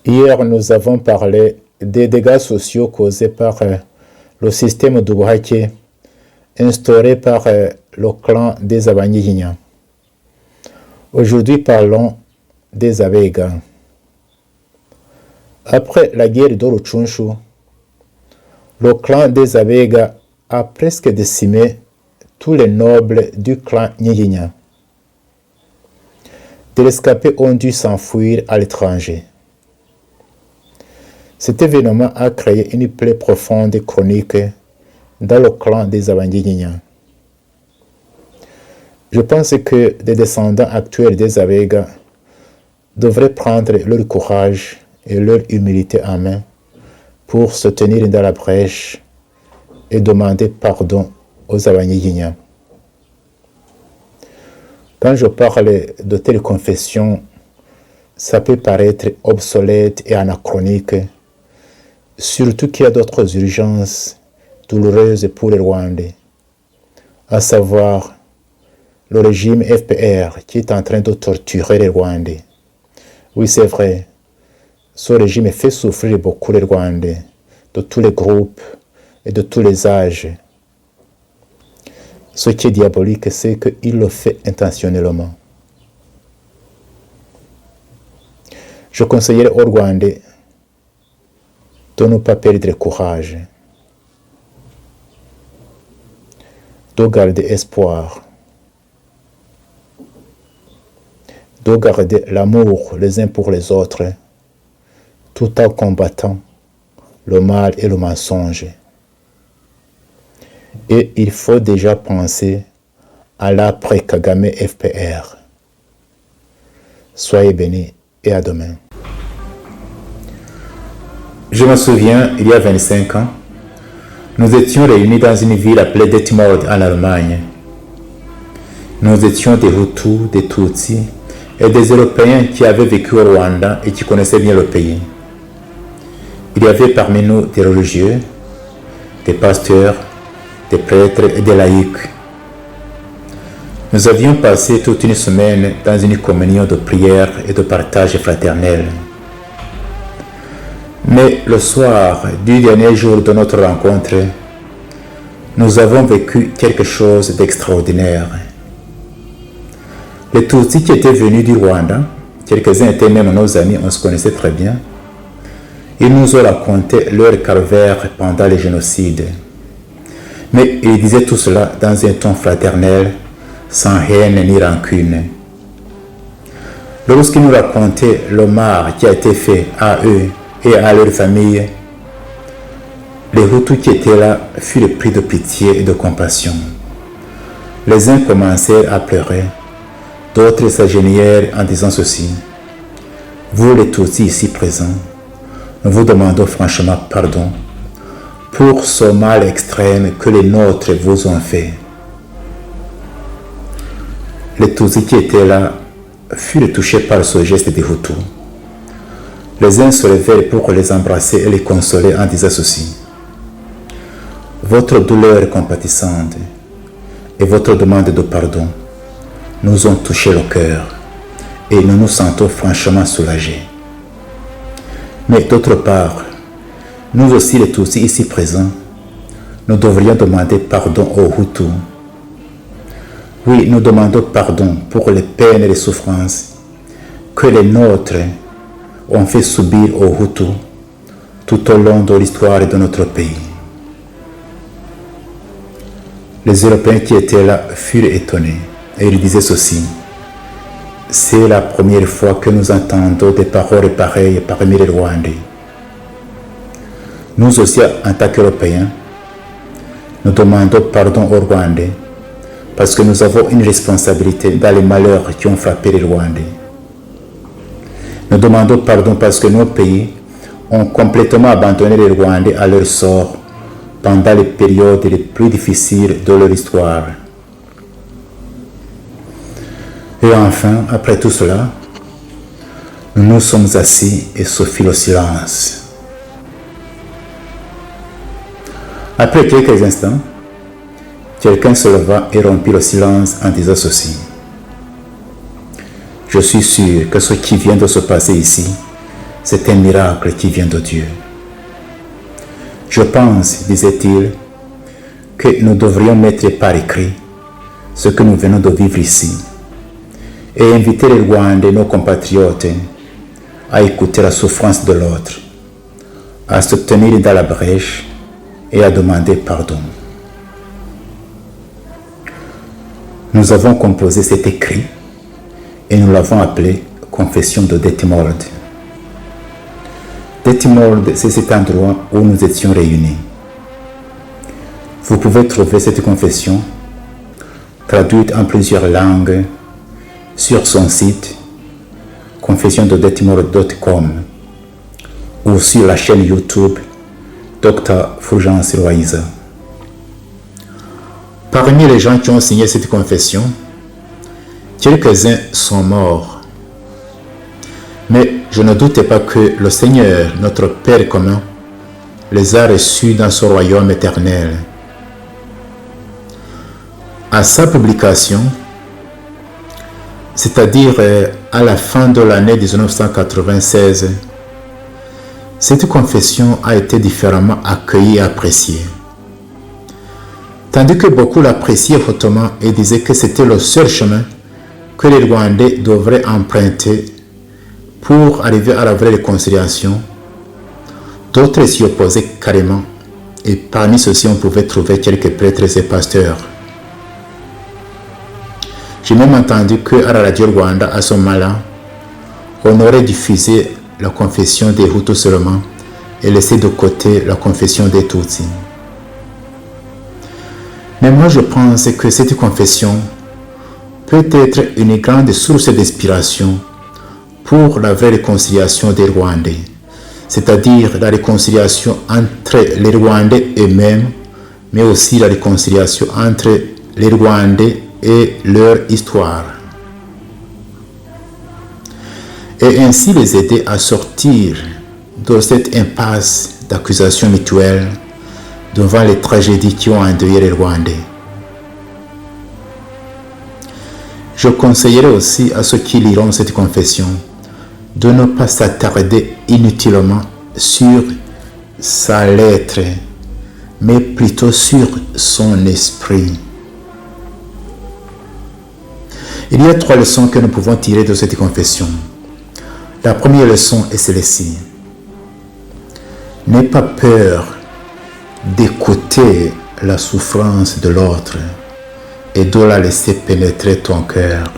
Hier, nous avons parlé des dégâts sociaux causés par le système d'Ubuhake instauré par le clan des Abanyiginya. Aujourd'hui, parlons des Abega. Après la guerre d'Oruchunshu, le clan des Abega a presque décimé tous les nobles du clan Nyiginya. Des rescapés ont dû s'enfuir à l'étranger. Cet événement a créé une plaie profonde et chronique dans le clan des Abanyiginya. Je pense que les descendants actuels des Abega devraient prendre leur courage et leur humilité en main pour se tenir dans la brèche et demander pardon aux Abanyiginya. Quand je parle de telles confessions, ça peut paraître obsolète et anachronique, surtout qu'il y a d'autres urgences douloureuses pour les Rwandais, à savoir le régime FPR qui est en train de torturer les Rwandais. Oui, c'est vrai, ce régime fait souffrir beaucoup les Rwandais, de tous les groupes et de tous les âges. Ce qui est diabolique, c'est qu'il le fait intentionnellement. Je conseillerais aux Rwandais de ne pas perdre courage, de garder espoir, de garder l'amour les uns pour les autres, tout en combattant le mal et le mensonge. Et il faut déjà penser à l'après-Kagame FPR. Soyez bénis et à demain. Je me souviens, il y a 25 ans, nous étions réunis dans une ville appelée Detmold en Allemagne. Nous étions des Hutus, des Tutsis et des Européens qui avaient vécu au Rwanda et qui connaissaient bien le pays. Il y avait parmi nous des religieux, des pasteurs, des prêtres et des laïcs. Nous avions passé toute une semaine dans une communion de prière et de partage fraternel. Mais le soir du dernier jour de notre rencontre, nous avons vécu quelque chose d'extraordinaire. Les Tutsis qui étaient venus du Rwanda, quelques-uns étaient même nos amis, on se connaissait très bien, ils nous ont raconté leur calvaire pendant les génocides. Mais ils disaient tout cela dans un ton fraternel, sans haine ni rancune. Lorsqu'ils nous racontaient le mal qui a été fait à eux et à leur famille, les Hutus qui étaient là furent pris de pitié et de compassion. Les uns commencèrent à pleurer, d'autres s'agenouillèrent en disant ceci: vous les Tutsis ici présents, nous vous demandons franchement pardon pour ce mal extrême que les nôtres vous ont fait. Les Tutsis qui étaient là furent touchés par ce geste des Hutus. Les uns se levèrent pour les embrasser et les consoler en disant ceci: votre douleur compatissante et votre demande de pardon nous ont touché le cœur et nous nous sentons franchement soulagés. Mais d'autre part, nous aussi les Tutsis ici présents, nous devrions demander pardon aux Hutus. Oui, nous demandons pardon pour les peines et les souffrances que les nôtres ont fait subir aux Hutus tout au long de l'histoire de notre pays. Les Européens qui étaient là furent étonnés et ils disaient ceci: c'est la première fois que nous entendons des paroles pareilles parmi les Rwandais. Nous aussi, en tant qu'Européens, nous demandons pardon aux Rwandais parce que nous avons une responsabilité dans les malheurs qui ont frappé les Rwandais. Nous demandons pardon parce que nos pays ont complètement abandonné les Rwandais à leur sort pendant les périodes les plus difficiles de leur histoire. Et enfin, après tout cela, nous nous sommes assis et se fit le silence. Après quelques instants, quelqu'un se leva et rompit le silence en disant ceci: Je suis sûr que ce qui vient de se passer ici C'est un miracle qui vient de Dieu. Je pense, disait-il, que nous devrions mettre par écrit ce que nous venons de vivre ici et inviter les Rwandais, nos compatriotes, à écouter la souffrance de l'autre, à se tenir dans la brèche et à demander pardon. Nous avons composé cet écrit et nous l'avons appelé Confession de Detmold. Detmold, c'est cet endroit où nous étions réunis. Vous pouvez trouver cette confession traduite en plusieurs langues sur son site confessiondedetmold.com ou sur la chaîne YouTube Dr Fulgence Loaiza. Parmi les gens qui ont signé cette confession, quelques-uns sont morts. Mais je ne doute pas que le Seigneur, notre Père commun, les a reçus dans son royaume éternel. À sa publication, c'est-à-dire à la fin de l'année 1996, cette confession a été différemment accueillie et appréciée. Tandis que beaucoup l'appréciaient hautement et disaient que c'était le seul chemin que les Rwandais devraient emprunter pour arriver à la vraie réconciliation, d'autres s'y opposaient carrément, et parmi ceux-ci on pouvait trouver quelques prêtres et pasteurs. J'ai même entendu qu'à la radio Rwanda, à ce moment-là, on aurait diffusé la confession des Hutus seulement et laissé de côté la confession des Tutsis. Mais moi je pense que cette confession peut être une grande source d'inspiration pour la vraie réconciliation des Rwandais, c'est-à-dire la réconciliation entre les Rwandais eux-mêmes, mais aussi la réconciliation entre les Rwandais et leur histoire. Et ainsi les aider à sortir de cette impasse d'accusations mutuelles devant les tragédies qui ont endeuillé les Rwandais. Je conseillerais aussi à ceux qui liront cette confession de ne pas s'attarder inutilement sur sa lettre, mais plutôt sur son esprit. Il y a 3 leçons que nous pouvons tirer de cette confession. La première leçon est celle-ci. N'aie pas peur d'écouter la souffrance de l'autre et de la laisser pénétrer ton cœur.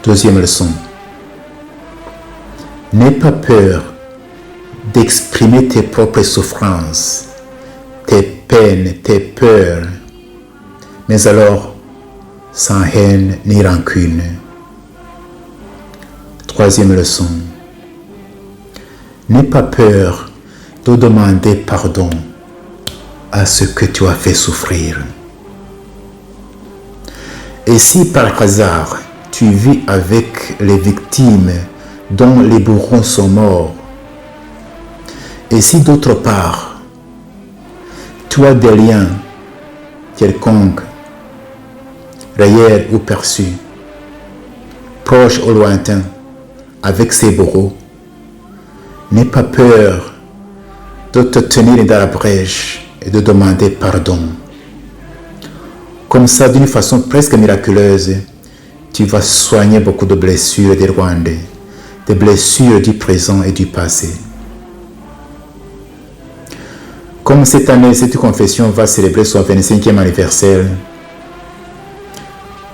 Deuxième leçon. N'aie pas peur d'exprimer tes propres souffrances, tes peines, tes peurs, mais alors sans haine ni rancune. Troisième leçon. N'aie pas peur de demander pardon à ce que tu as fait souffrir. Et si par hasard tu vis avec les victimes dont les bourreaux sont morts, et si d'autre part tu as des liens quelconques, réels ou perçus, proches ou lointains, avec ces bourreaux, n'aie pas peur de te tenir dans la brèche et de demander pardon. Comme ça, d'une façon presque miraculeuse, tu vas soigner beaucoup de blessures des Rwandais, des blessures du présent et du passé. Comme cette année, cette confession va célébrer son 25e anniversaire,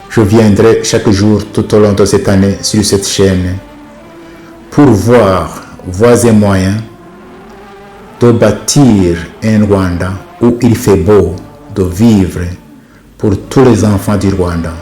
je viendrai chaque jour tout au long de cette année sur cette chaîne pour voir voies et moyens de bâtir un Rwanda où il fait beau de vivre pour tous les enfants du Rwanda.